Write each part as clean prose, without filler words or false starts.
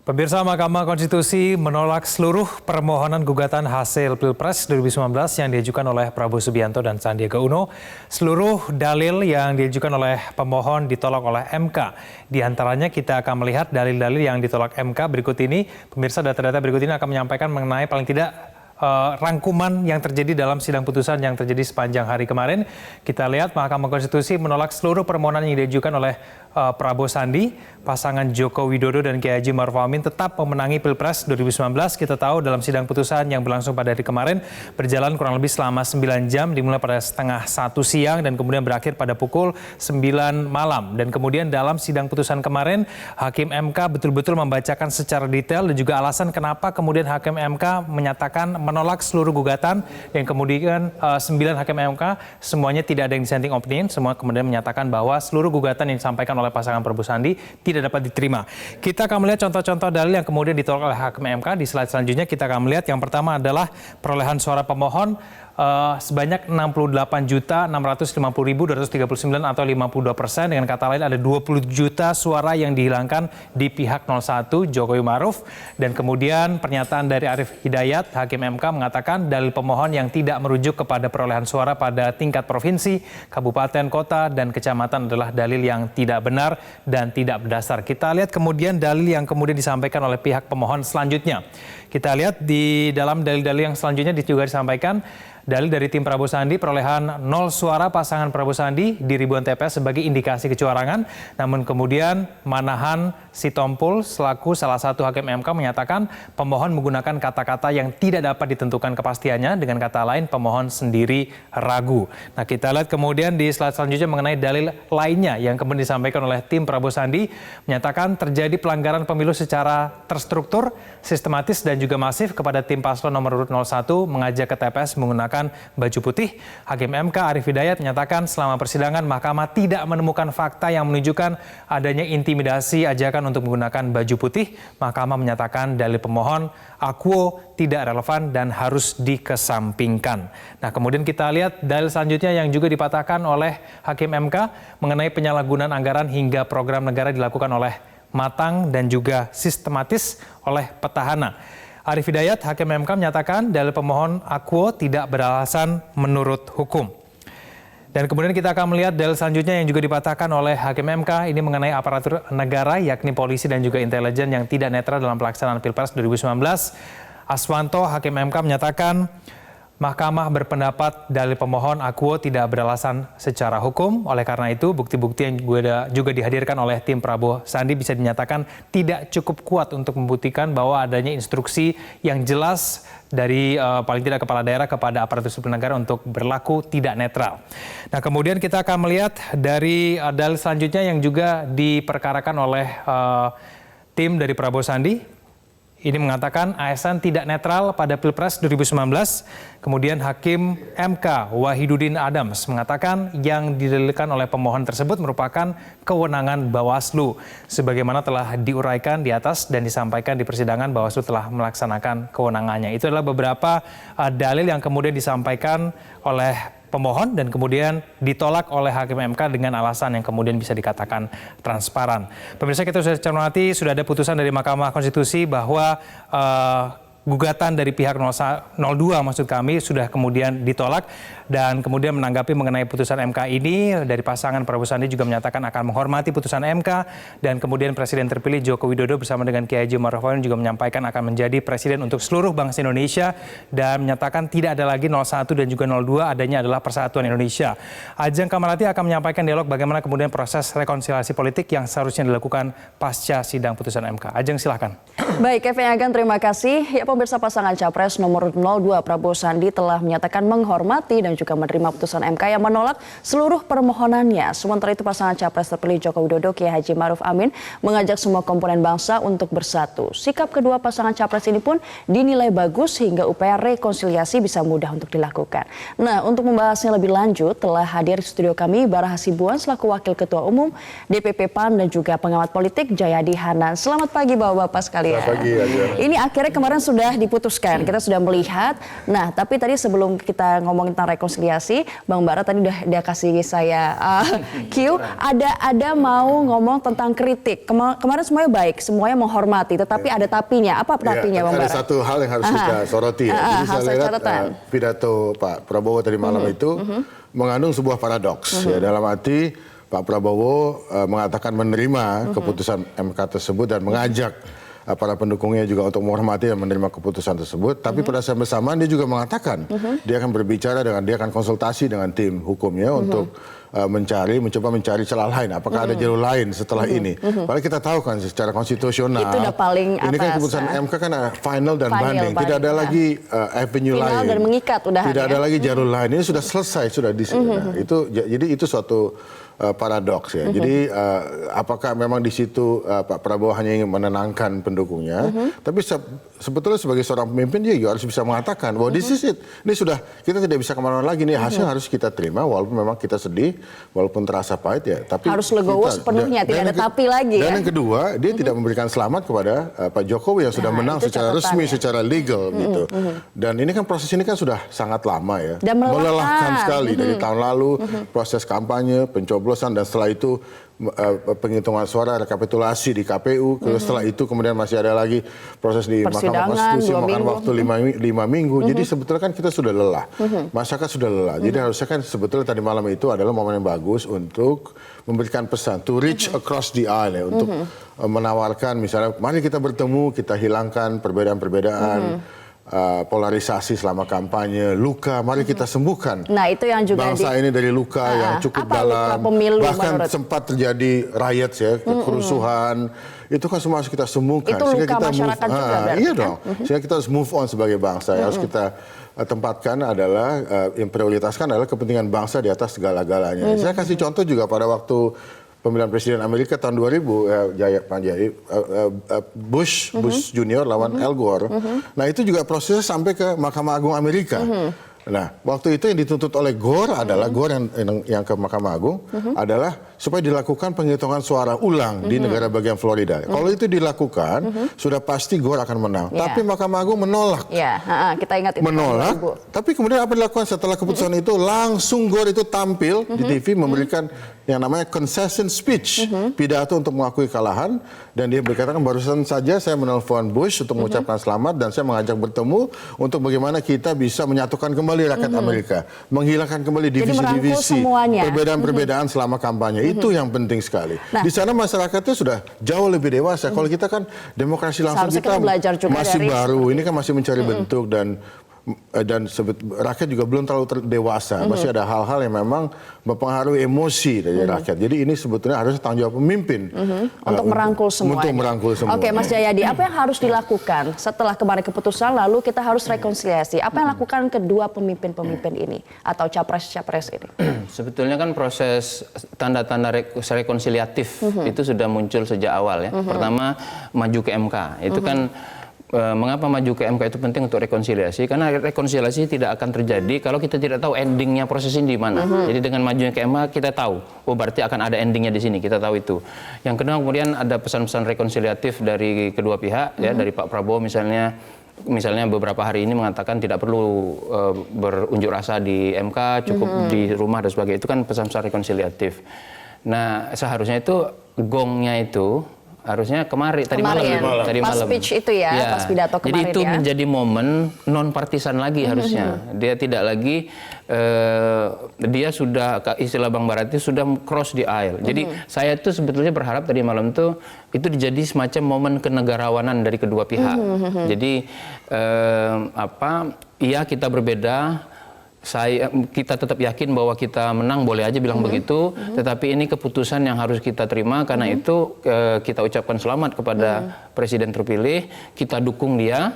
Pemirsa, Mahkamah Konstitusi menolak seluruh permohonan gugatan hasil Pilpres 2019 yang diajukan oleh Prabowo Subianto dan Sandiaga Uno. Seluruh dalil yang diajukan oleh pemohon ditolak oleh MK. Di antaranya kita akan melihat dalil-dalil yang ditolak MK berikut ini. Pemirsa, data-data berikut ini akan menyampaikan mengenai paling tidak rangkuman yang terjadi dalam sidang putusan yang terjadi sepanjang hari kemarin. Kita lihat Mahkamah Konstitusi menolak seluruh permohonan yang diajukan oleh Prabowo Sandi, pasangan Joko Widodo dan Kiai Haji Maruf Amin tetap memenangi Pilpres 2019. Kita tahu dalam sidang putusan yang berlangsung pada hari kemarin berjalan kurang lebih selama 9 jam, dimulai pada setengah 1 siang dan kemudian berakhir pada pukul 9 malam. Dan kemudian dalam sidang putusan kemarin, Hakim MK betul-betul membacakan secara detail dan juga alasan kenapa kemudian Hakim MK menyatakan menolak seluruh gugatan, yang kemudian 9 Hakim MK semuanya tidak ada yang dissenting opinion, semua kemudian menyatakan bahwa seluruh gugatan yang disampaikan oleh pasangan Prabowo Sandi tidak dapat diterima. Kita akan melihat contoh-contoh dalil yang kemudian ditolak oleh Hakim MK. Di slide selanjutnya kita akan melihat yang pertama adalah perolehan suara pemohon sebanyak 68.650.239 atau 52%. Dengan kata lain ada 20 juta suara yang dihilangkan di pihak 01 Jokowi Maruf. Dan kemudian pernyataan dari Arief Hidayat, Hakim MK mengatakan dalil pemohon yang tidak merujuk kepada perolehan suara pada tingkat provinsi, kabupaten, kota, dan kecamatan adalah dalil yang tidak benar dan tidak berdasar. Kita lihat kemudian dalil yang kemudian disampaikan oleh pihak pemohon selanjutnya. Kita lihat di dalam dalil-dalil yang selanjutnya juga disampaikan dalil dari tim Prabowo Sandi, perolehan 0 suara pasangan Prabowo Sandi di ribuan TPS sebagai indikasi kecurangan. Namun kemudian Manahan Sitompul selaku salah satu Hakim MK menyatakan pemohon menggunakan kata-kata yang tidak dapat ditentukan kepastiannya, dengan kata lain pemohon sendiri ragu. Nah, kita lihat kemudian di slide selanjutnya mengenai dalil lainnya yang kemudian disampaikan oleh tim Prabowo Sandi, menyatakan terjadi pelanggaran pemilu secara terstruktur, sistematis dan juga masif kepada tim paslon nomor urut 01 mengajak ke TPS menggunakan baju putih. Hakim MK Arief Hidayat menyatakan selama persidangan Mahkamah tidak menemukan fakta yang menunjukkan adanya intimidasi ajakan untuk menggunakan baju putih. Mahkamah menyatakan dalil pemohon akuo tidak relevan dan harus dikesampingkan. Nah, kemudian kita lihat dalil selanjutnya yang juga dipatahkan oleh Hakim MK mengenai penyalahgunaan anggaran hingga program negara dilakukan oleh matang dan juga sistematis oleh petahana. Arief Hidayat, Hakim MK menyatakan dalil pemohon akuo tidak beralasan menurut hukum. Dan kemudian kita akan melihat dalil selanjutnya yang juga dipatahkan oleh Hakim MK, ini mengenai aparatur negara yakni polisi dan juga intelijen yang tidak netral dalam pelaksanaan Pilpres 2019. Aswanto, Hakim MK menyatakan Mahkamah berpendapat dalil pemohon akuo tidak beralasan secara hukum. Oleh karena itu, bukti-bukti yang juga dihadirkan oleh tim Prabowo Sandi bisa dinyatakan tidak cukup kuat untuk membuktikan bahwa adanya instruksi yang jelas dari paling tidak kepala daerah kepada aparatur sipil negara untuk berlaku tidak netral. Nah, kemudian kita akan melihat dari dalil selanjutnya yang juga diperkarakan oleh tim dari Prabowo Sandi. Ini mengatakan ASN tidak netral pada Pilpres 2019. Kemudian Hakim MK Wahidudin Adams mengatakan yang didalilkan oleh pemohon tersebut merupakan kewenangan Bawaslu. Sebagaimana telah diuraikan di atas dan disampaikan di persidangan, Bawaslu telah melaksanakan kewenangannya. Itu adalah beberapa dalil yang kemudian disampaikan oleh pemohon dan kemudian ditolak oleh Hakim MK dengan alasan yang kemudian bisa dikatakan transparan. Pemirsa, kita sudah cermati, sudah ada putusan dari Mahkamah Konstitusi bahwa gugatan dari pihak 02 maksud kami sudah kemudian ditolak, dan kemudian menanggapi mengenai putusan MK ini dari pasangan Prabowo Sandi juga menyatakan akan menghormati putusan MK, dan kemudian Presiden terpilih Joko Widodo bersama dengan Kiai Haji Maruf Amin juga menyampaikan akan menjadi presiden untuk seluruh bangsa Indonesia dan menyatakan tidak ada lagi 01 dan juga 02, adanya adalah Persatuan Indonesia. Ajeng Kamarati akan menyampaikan dialog bagaimana kemudian proses rekonsiliasi politik yang seharusnya dilakukan pasca sidang putusan MK. Ajeng, silahkan. Baik, Kevin Agan, terima kasih. Ya, pemirsa, pasangan Capres nomor 02 Prabowo Sandi telah menyatakan menghormati dan juga menerima putusan MK yang menolak seluruh permohonannya. Sementara itu pasangan Capres terpilih Joko Widodo Kiai Haji Maruf Amin mengajak semua komponen bangsa untuk bersatu. Sikap kedua pasangan Capres ini pun dinilai bagus hingga upaya rekonsiliasi bisa mudah untuk dilakukan. Nah, untuk membahasnya lebih lanjut telah hadir di studio kami Bara Hasibuan selaku Wakil Ketua Umum DPP PAN dan juga pengamat politik Jayadi Hanan. Selamat pagi Bapak-Bapak sekalian. Selamat pagi, Aja. Ini akhirnya kemarin sudah diputuskan, kita sudah melihat. Nah, tapi tadi sebelum kita ngomong tentang rekonsiliasi rekonsiliasi. Bang Bara tadi udah kasih saya cue, ada mau ngomong tentang kritik. Kemarin semuanya baik, semuanya menghormati, tetapi ada tapinya. Apa tapinya, Bang Bara? Ada satu hal yang harus kita soroti. Jadi saya lihat pidato Pak Prabowo tadi malam itu mengandung sebuah paradoks. Ya, dalam arti Pak Prabowo mengatakan menerima keputusan MK tersebut dan mengajak para pendukungnya juga untuk menghormati dan menerima keputusan tersebut. Tapi pada saat bersamaan dia juga mengatakan dia akan berbicara dia akan konsultasi dengan tim hukumnya untuk mencoba mencari celah lain. Apakah ada jalur lain setelah ini? Padahal kita tahu kan secara konstitusional itu udah paling ini kan keputusan MK kan final dan binding. Tidak ada lagi avenue final lain. Dan mengikat tidak ada lagi jalur lain. Ini sudah selesai, sudah di jadi itu suatu paradoks ya. Jadi apakah memang di situ Pak Prabowo hanya ingin menenangkan pendukungnya, tapi sebetulnya sebagai seorang pemimpin dia juga harus bisa mengatakan bahwa this is it. Ini sudah kita tidak bisa kemana-mana lagi. Ini hasil harus kita terima walaupun memang kita sedih, walaupun terasa pahit ya. Tapi harus legowo sepenuhnya, tidak ada tapi lagi. Dan yang kedua, dia tidak memberikan selamat kepada Pak Jokowi yang sudah menang secara resmi, secara legal gitu. Dan ini kan proses ini kan sudah sangat lama ya. Dan melelahkan sekali dari tahun lalu proses kampanye, pencoblosan dan setelah itu penghitungan suara, rekapitulasi di KPU, setelah itu kemudian masih ada lagi proses di Mahkamah Konstitusi makan waktu 5 minggu. Jadi sebetulnya kan kita sudah lelah, masyarakat sudah lelah. Jadi harusnya kan sebetulnya tadi malam itu adalah momen yang bagus untuk memberikan pesan, to reach across the aisle ya, untuk menawarkan misalnya, mari kita bertemu, kita hilangkan perbedaan-perbedaan. Polarisasi selama kampanye, luka, mari kita sembuhkan. Nah, itu yang juga bangsa ini dari luka yang cukup dalam, bahkan sempat terjadi riots ya, kerusuhan. Itu kan semua harus kita sembuhkan. Itu luka masyarakat juga berarti. Iya dong. Sehingga kita harus move on sebagai bangsa. Yang harus kita tempatkan adalah yang prioritaskan adalah kepentingan bangsa di atas segala-galanya. Saya kasih contoh juga pada waktu pemilihan presiden Amerika tahun 2000, Bush Junior lawan Al Gore. Nah itu juga prosesnya sampai ke Mahkamah Agung Amerika. Nah, waktu itu yang dituntut oleh Gore adalah Gore yang ke Mahkamah Agung adalah supaya dilakukan penghitungan suara ulang di negara bagian Florida. Kalau itu dilakukan, sudah pasti Gore akan menang. Tapi Mahkamah Agung menolak. Kita ingat itu. Menolak. Tapi kemudian apa dilakukan setelah keputusan itu? Langsung Gore itu tampil di TV memberikan yang namanya concession speech, pidato untuk mengakui kalahan, dan dia berkatakan barusan saja saya menelpon Bush untuk mengucapkan selamat dan saya mengajak bertemu untuk bagaimana kita bisa menyatukan kembali rakyat Amerika, menghilangkan kembali divisi-divisi, perbedaan-perbedaan selama kampanye. Itu yang penting sekali. Di sana masyarakatnya sudah jauh lebih dewasa. Kalau kita kan demokrasi langsung kita masih baru, ini kan masih mencari bentuk dan rakyat juga belum terlalu dewasa. Masih ada hal-hal yang memang mempengaruhi emosi dari rakyat. Jadi ini sebetulnya harus tanggung jawab pemimpin untuk merangkul semuanya. Untuk merangkul semua. Oke, Mas Jayadi, apa yang harus dilakukan setelah kemarin keputusan lalu kita harus rekonsiliasi? Apa yang lakukan kedua pemimpin-pemimpin ini atau capres-capres ini? Sebetulnya kan proses tanda-tanda rekonsiliatif itu sudah muncul sejak awal ya. Pertama maju ke MK. Itu kan mengapa maju ke MK itu penting untuk rekonsiliasi? Karena rekonsiliasi tidak akan terjadi kalau kita tidak tahu endingnya proses ini di mana. Jadi dengan majunya ke MK kita tahu, oh berarti akan ada endingnya di sini. Kita tahu itu. Yang kedua kemudian ada pesan-pesan rekonsiliatif dari kedua pihak, ya dari Pak Prabowo misalnya beberapa hari ini mengatakan tidak perlu berunjuk rasa di MK, cukup di rumah dan sebagainya. Itu kan pesan-pesan rekonsiliatif. Nah seharusnya itu gongnya itu harusnya tadi malam. Pas speech itu pas pidato kemarin. Jadi itu menjadi momen non partisan lagi harusnya. Dia tidak lagi dia sudah istilah Bang Bara itu sudah cross the aisle. Jadi saya tuh sebetulnya berharap tadi malam tuh itu dijadi semacam momen kenegarawanan dari kedua pihak. Jadi iya kita berbeda. Kita tetap yakin bahwa kita menang, boleh aja bilang begitu, tetapi ini keputusan yang harus kita terima, karena itu kita ucapkan selamat kepada Presiden terpilih, kita dukung dia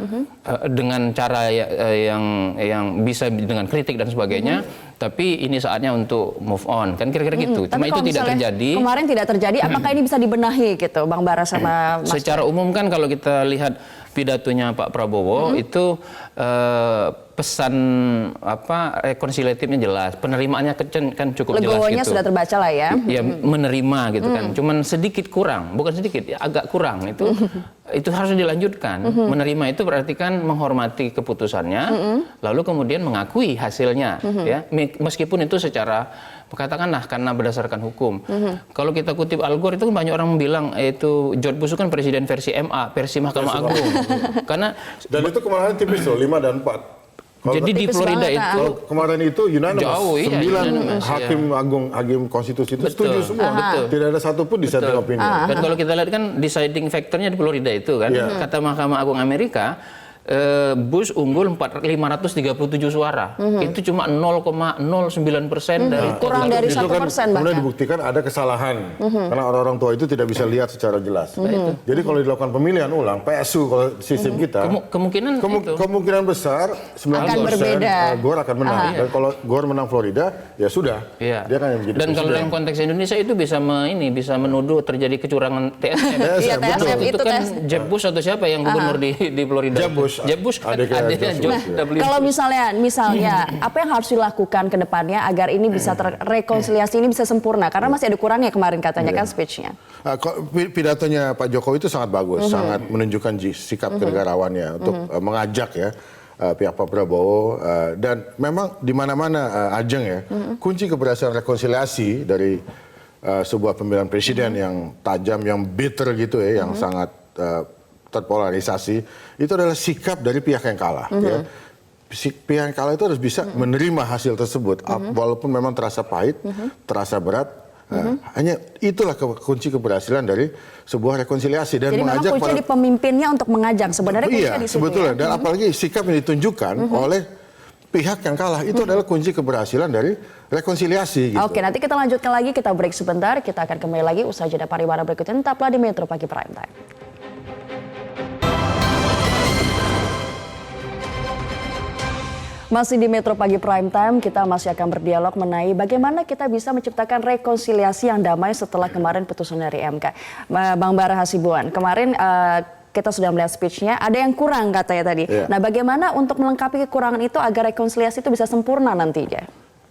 dengan cara yang bisa dengan kritik dan sebagainya, tapi ini saatnya untuk move on, kan kira-kira gitu. Cuma itu tidak terjadi. Kemarin tidak terjadi, apakah ini bisa dibenahi gitu, Bang Bara sama Mas? Secara umum kan kalau kita lihat pidatonya Pak Prabowo itu pesan rekonsiliatifnya jelas, penerimaannya kan cukup jelas Legowonya gitu. sudah terbaca lah ya. Ya menerima gitu kan. Cuman sedikit kurang, bukan sedikit ya, agak kurang itu harus dilanjutkan. Menerima itu berarti kan menghormati keputusannya, lalu kemudian mengakui hasilnya ya. Meskipun itu secara katakanlah karena berdasarkan hukum. Kalau kita kutip Al Gore itu kan banyak orang bilang itu George Bush kan presiden versi MA, versi Mahkamah Agung. Karena Dan itu kemarin tipis loh, 5 dan 4. jadi di tipis Florida banget, itu Kemarin itu unanimous, Jauh, iya, 9 unanimous, hakim agung, hakim konstitusi itu setuju semua. betul. Tidak ada satupun dissenting opinion. Dan kalau kita lihat kan deciding factornya di Florida itu kan, kata Mahkamah Agung Amerika, Bush unggul 537 suara. Itu cuma 0,09% dari Kurang dari Itu 1% kan bahkan. kemudian dibuktikan ada kesalahan karena orang-orang tua itu tidak bisa lihat secara jelas. Jadi kalau dilakukan pemilihan ulang PSU kalau sistem kita kemungkinan itu. kemungkinan besar 90% Akan berbeda. Gore akan menang. Dan kalau Gore menang Florida ya sudah. Iya. Dia kan yang menjadi Dan kalau presiden. dalam konteks Indonesia itu bisa bisa menuduh terjadi kecurangan TSM. Iya, TSM itu kan Jeb Bush atau siapa yang gubernur di Florida? Jeb Bush. Jeb Bush kan adiknya George W. Kalau misalnya apa yang harus dilakukan ke depannya agar ini bisa rekonsiliasi ini bisa sempurna karena masih ada kurangnya kemarin katanya kan speech-nya. Pidatonya Pak Jokowi itu sangat bagus, sangat menunjukkan sikap kenegarawannya untuk mengajak ya pihak Pak Prabowo dan memang di mana-mana Ajeng ya kunci keberhasilan rekonsiliasi dari sebuah pemilihan presiden yang tajam, yang bitter gitu ya, yang sangat terpolarisasi itu adalah sikap dari pihak yang kalah. Ya. Pihak yang kalah itu harus bisa menerima hasil tersebut, walaupun memang terasa pahit, terasa berat. Hanya itulah kunci keberhasilan dari sebuah rekonsiliasi dan jadi mengajak memang kunci di pemimpinnya untuk mengajak sebenarnya kuncinya di sini. Sebetulnya Ya? Dan apalagi sikap yang ditunjukkan oleh pihak yang kalah itu adalah kunci keberhasilan dari rekonsiliasi. Gitu. Oke, nanti kita lanjutkan lagi, kita break sebentar, kita akan kembali lagi usai jeda pariwara berikutnya. Tetaplah di Metro Pagi Prime Time. Masih di Metro Pagi Prime Time, kita masih akan berdialog mengenai bagaimana kita bisa menciptakan rekonsiliasi yang damai setelah kemarin putusan dari MK. Bang Bara Hasibuan, kemarin kita sudah melihat speech-nya, ada yang kurang katanya tadi. Yeah. Nah, bagaimana untuk melengkapi kekurangan itu agar rekonsiliasi itu bisa sempurna nantinya?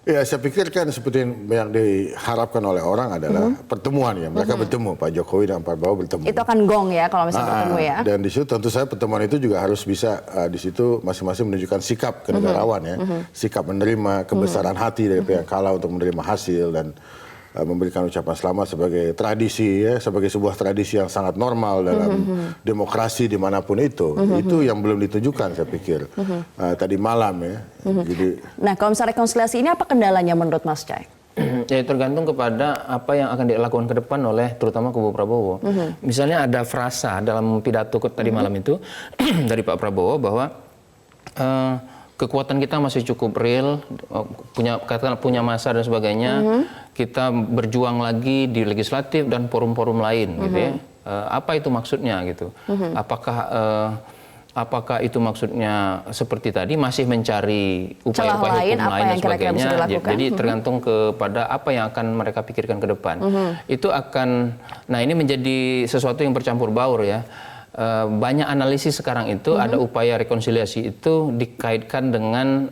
Ya, saya pikir kan seperti yang diharapkan oleh orang adalah pertemuan ya. Mereka bertemu, Pak Jokowi dan Pak Prabowo bertemu. Itu akan gong ya kalau misalnya bertemu ya. Dan di situ tentu saja pertemuan itu juga harus bisa di situ masing-masing menunjukkan sikap kenegarawan ya. Sikap menerima kebesaran hati dari pihak kalah untuk menerima hasil dan memberikan ucapan selamat sebagai tradisi ya, sebagai sebuah tradisi yang sangat normal dalam demokrasi dimanapun itu. Itu yang belum ditunjukkan saya pikir tadi malam ya. Jadi, Nah, kalau misalnya rekonsiliasi ini apa kendalanya menurut Mas Cai? Ya tergantung kepada apa yang akan dilakukan ke depan oleh terutama kubu Prabowo. Misalnya ada frasa dalam pidato tadi malam itu dari Pak Prabowo bahwa kekuatan kita masih cukup real, punya masa dan sebagainya. Kita berjuang lagi di legislatif dan forum-forum lain, gitu ya. Apa itu maksudnya gitu? Apakah itu maksudnya seperti tadi masih mencari upaya-upaya hukum lain dan sebagainya? Jadi tergantung kepada apa yang akan mereka pikirkan ke depan. Itu akan, nah ini menjadi sesuatu yang bercampur baur ya. Banyak analisis sekarang itu ada upaya rekonsiliasi itu dikaitkan dengan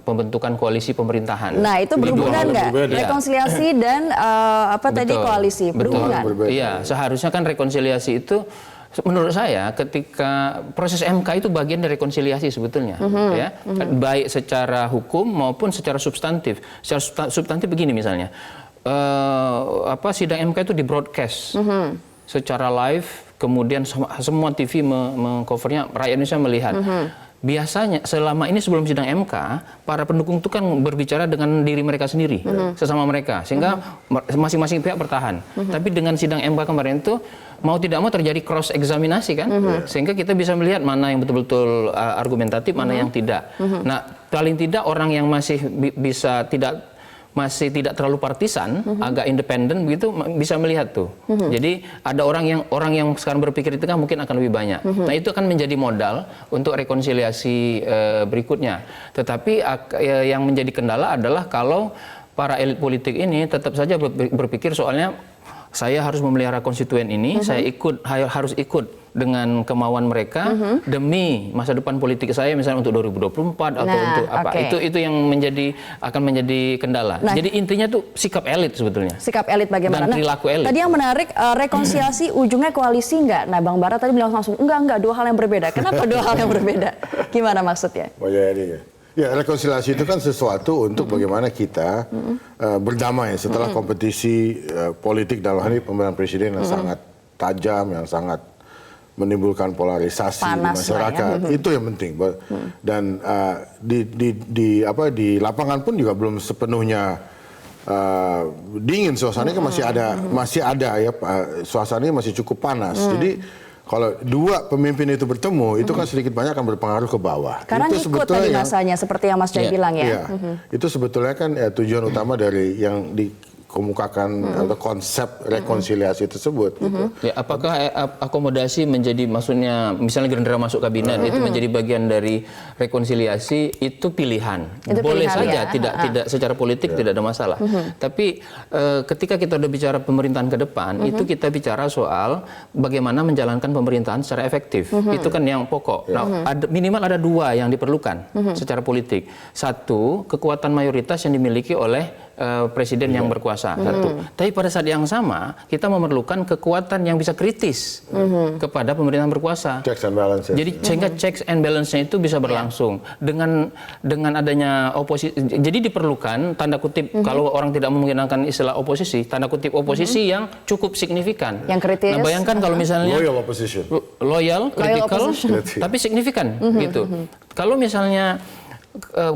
pembentukan koalisi pemerintahan. Nah, itu berhubungan nggak? Rekonsiliasi dan tadi koalisi berhubungan. Iya, seharusnya kan rekonsiliasi itu menurut saya ketika proses MK itu bagian dari rekonsiliasi sebetulnya, ya, baik secara hukum maupun secara substantif. Secara substantif begini misalnya, sidang MK itu di broadcast secara live. Kemudian semua TV mengcovernya, rakyat Indonesia melihat. Biasanya selama ini sebelum sidang MK, para pendukung itu kan berbicara dengan diri mereka sendiri, sesama mereka, sehingga masing-masing pihak bertahan. Tapi dengan sidang MK kemarin itu mau tidak mau terjadi cross eksaminasi kan, sehingga kita bisa melihat mana yang betul-betul argumentatif, mana yang tidak. Nah, paling tidak orang yang masih masih tidak terlalu partisan, agak independen begitu bisa melihat tuh. Jadi ada orang yang sekarang berpikir itu kan mungkin akan lebih banyak. Nah, itu akan menjadi modal untuk rekonsiliasi berikutnya. Tetapi yang menjadi kendala adalah kalau para elit politik ini tetap saja berpikir soalnya saya harus memelihara konstituen ini, saya harus ikut dengan kemauan mereka demi masa depan politik saya misalnya untuk 2024 atau untuk apa. Itu yang akan menjadi kendala. Jadi intinya tuh sikap elit sebetulnya. Sikap elit bagaimana? Dan perilaku elit. Tadi yang menarik rekonsiliasi ujungnya koalisi nggak? Nah, Bang Bara tadi bilang langsung enggak, dua hal yang berbeda. Kenapa dua hal yang berbeda? Gimana maksudnya? Ya, rekonsiliasi itu kan sesuatu untuk bagaimana kita berdamai setelah kompetisi politik dalam hal ini pemilihan presiden yang sangat tajam, yang sangat menimbulkan polarisasi panas di masyarakat. Itu yang penting. Dan di lapangan pun juga belum sepenuhnya dingin suasananya, kan masih ada ya, suasananya masih cukup panas. Jadi kalau dua pemimpin itu bertemu, itu kan sedikit banyak akan berpengaruh ke bawah. Karena itu ngikut tadi masanya, seperti yang Mas Jai bilang ya. Iya, itu sebetulnya kan tujuan utama dari yang dikemukakan atau konsep rekonsiliasi tersebut. Gitu. Ya, apakah akomodasi menjadi, maksudnya misalnya Gerindra masuk kabinet itu menjadi bagian dari rekonsiliasi, itu pilihan. Boleh saja, tidak secara politik tidak ada masalah. Tapi ketika kita udah bicara pemerintahan ke depan, itu kita bicara soal bagaimana menjalankan pemerintahan secara efektif. Itu kan yang pokok. Nah, minimal ada dua yang diperlukan secara politik. Satu, kekuatan mayoritas yang dimiliki oleh presiden yang berkuasa. Satu. Tapi pada saat yang sama kita memerlukan kekuatan yang bisa kritis kepada pemerintahan berkuasa. Checks and balance. Jadi sehingga checks and balance-nya itu bisa berlangsung dengan adanya oposisi. Jadi diperlukan tanda kutip, kalau orang tidak menggunakan istilah oposisi, tanda kutip oposisi yang cukup signifikan. Yang kritis. Nah, bayangkan kalau misalnya loyal opposition. Loyal, critical, tapi signifikan gitu. Kalau misalnya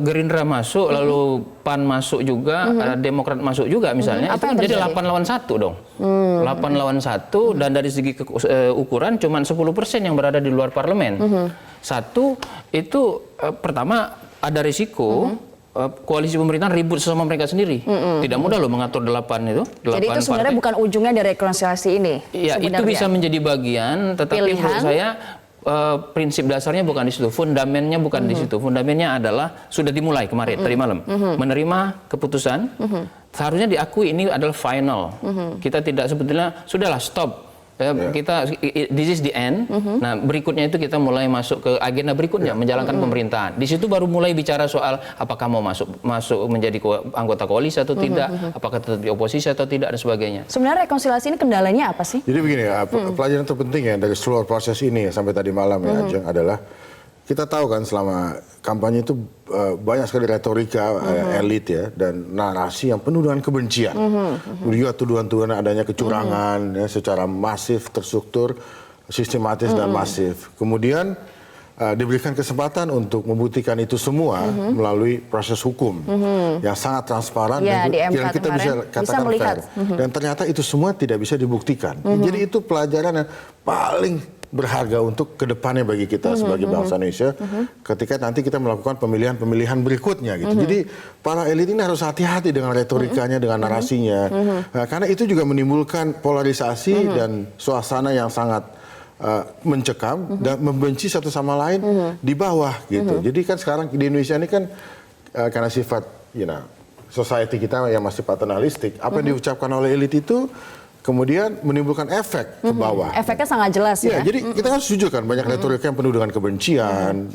Gerindra masuk, lalu PAN masuk juga, Demokrat masuk juga misalnya, itu kan jadi 8 lawan 1 dong. 8 lawan 1, dan dari segi ukuran cuma 10% yang berada di luar parlemen. Satu, itu pertama ada risiko koalisi pemerintahan ribut sesama mereka sendiri. Tidak mudah loh mengatur 8 itu. 8 jadi itu sebenarnya bukan ujungnya dari rekonsiliasi ini. Iya, itu bisa menjadi bagian, tetapi menurut saya prinsip dasarnya bukan di situ, fundamennya bukan di situ. Fundamennya adalah sudah dimulai kemarin tadi malam, menerima keputusan. Seharusnya diakui ini adalah final. Kita tidak sebetulnya sudahlah stop. Kita this is the end. Nah, berikutnya itu kita mulai masuk ke agenda berikutnya, menjalankan pemerintahan. Di situ baru mulai bicara soal apakah mau masuk menjadi anggota koalisi atau tidak, apakah tetap di oposisi atau tidak, dan sebagainya. Sebenarnya rekonsiliasi ini kendalanya apa sih? Jadi begini ya, pelajaran terpenting ya dari seluruh proses ini ya, sampai tadi malam ya, Ajeng, adalah kita tahu kan selama kampanye itu banyak sekali retorika elit ya, dan narasi yang penuh dengan kebencian. Juga tuduhan-tuduhan adanya kecurangan ya, secara masif, terstruktur, sistematis dan masif. Kemudian diberikan kesempatan untuk membuktikan itu semua melalui proses hukum yang sangat transparan ya, dan yang kita bisa katakan fair. Dan ternyata itu semua tidak bisa dibuktikan. Jadi itu pelajaran yang paling berharga untuk kedepannya bagi kita sebagai bangsa Indonesia ketika nanti kita melakukan pemilihan-pemilihan berikutnya gitu. Jadi para elit ini harus hati-hati dengan retorikanya, dengan narasinya, karena itu juga menimbulkan polarisasi dan suasana yang sangat mencekam dan membenci satu sama lain di bawah gitu. Jadi kan sekarang di Indonesia ini kan karena sifat society kita yang masih paternalistik, apa yang diucapkan oleh elit itu kemudian menimbulkan efek ke bawah. Efeknya sangat jelas ya. Jadi kita kan setuju kan banyak retorika yang penuh dengan kebencian,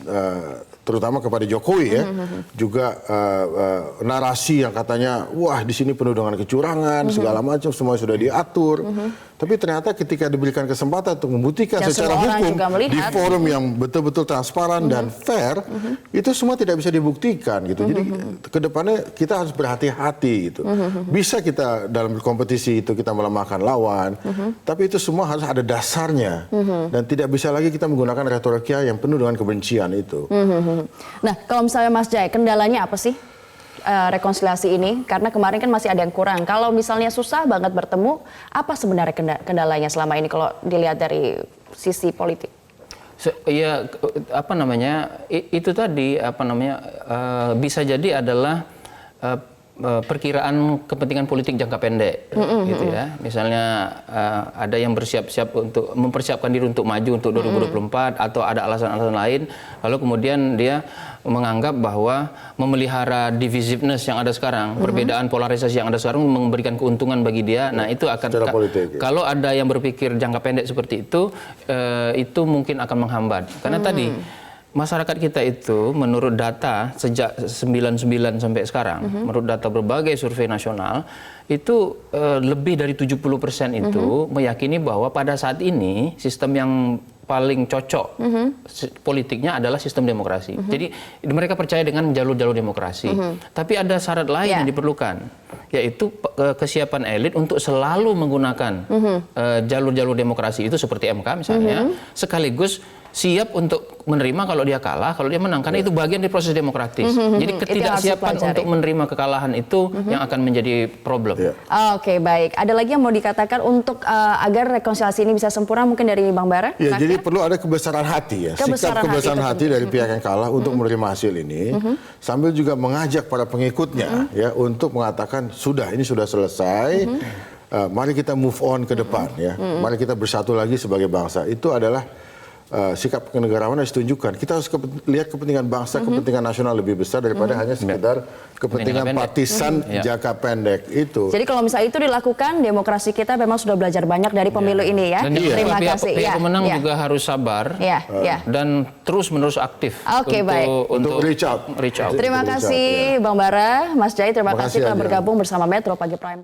terutama kepada Jokowi ya. Juga narasi yang katanya wah di sini penuh dengan kecurangan, segala macam, semua sudah diatur. Tapi ternyata ketika diberikan kesempatan untuk membuktikan secara hukum di forum yang betul-betul transparan dan fair, itu semua tidak bisa dibuktikan gitu. Jadi kedepannya kita harus berhati-hati gitu. Bisa kita dalam kompetisi itu kita melemahkan lawan, tapi itu semua harus ada dasarnya dan tidak bisa lagi kita menggunakan retorika yang penuh dengan kebencian itu. Nah, kalau misalnya Mas Jai, kendalanya apa sih rekonsiliasi ini? Karena kemarin kan masih ada yang kurang. Kalau misalnya susah banget bertemu, apa sebenarnya kendalanya selama ini kalau dilihat dari sisi politik? Ya, itu tadi bisa jadi adalah perkiraan kepentingan politik jangka pendek, gitu ya. Misalnya ada yang bersiap-siap untuk mempersiapkan diri untuk maju untuk 2024 atau ada alasan-alasan lain, lalu kemudian dia menganggap bahwa memelihara divisiveness yang ada sekarang, perbedaan polarisasi yang ada sekarang memberikan keuntungan bagi dia. Nah, itu akan politik, ya. Kalau ada yang berpikir jangka pendek seperti itu mungkin akan menghambat. Karena tadi masyarakat kita itu menurut data sejak 99 sampai sekarang, menurut data berbagai survei nasional, itu lebih dari 70% itu meyakini bahwa pada saat ini sistem yang paling cocok politiknya adalah sistem demokrasi. Jadi mereka percaya dengan jalur-jalur demokrasi. Tapi ada syarat lain yang diperlukan, yaitu kesiapan elit untuk selalu menggunakan jalur-jalur demokrasi itu seperti MK misalnya, sekaligus siap untuk menerima kalau dia kalah, kalau dia menang, karena itu bagian dari proses demokratis. Jadi ketidaksiapan untuk menerima kekalahan itu yang akan menjadi problem. Oke, baik. Ada lagi yang mau dikatakan untuk agar rekonsiliasi ini bisa sempurna mungkin dari Bang Bara? Ya, jadi perlu ada kebesaran hati ya, sikap kebesaran hati dari pihak yang kalah untuk menerima hasil ini, sambil juga mengajak para pengikutnya ya untuk mengatakan ini sudah selesai. Mari kita move on ke depan ya. Mari kita bersatu lagi sebagai bangsa. Itu adalah sikap kenegarawanan harus ditunjukkan. Kita harus lihat kepentingan bangsa, kepentingan nasional lebih besar daripada hanya sekedar kepentingan partisan jangka pendek itu. Jadi kalau misalnya itu dilakukan, demokrasi kita memang sudah belajar banyak dari pemilu ini ya. Dan Terima kasih. Pihak pemenang juga harus sabar dan terus-menerus aktif untuk reach out. Terima kasih Bang Bara, Mas Jai, terima kasih telah bergabung bersama Metro Pagi Prime.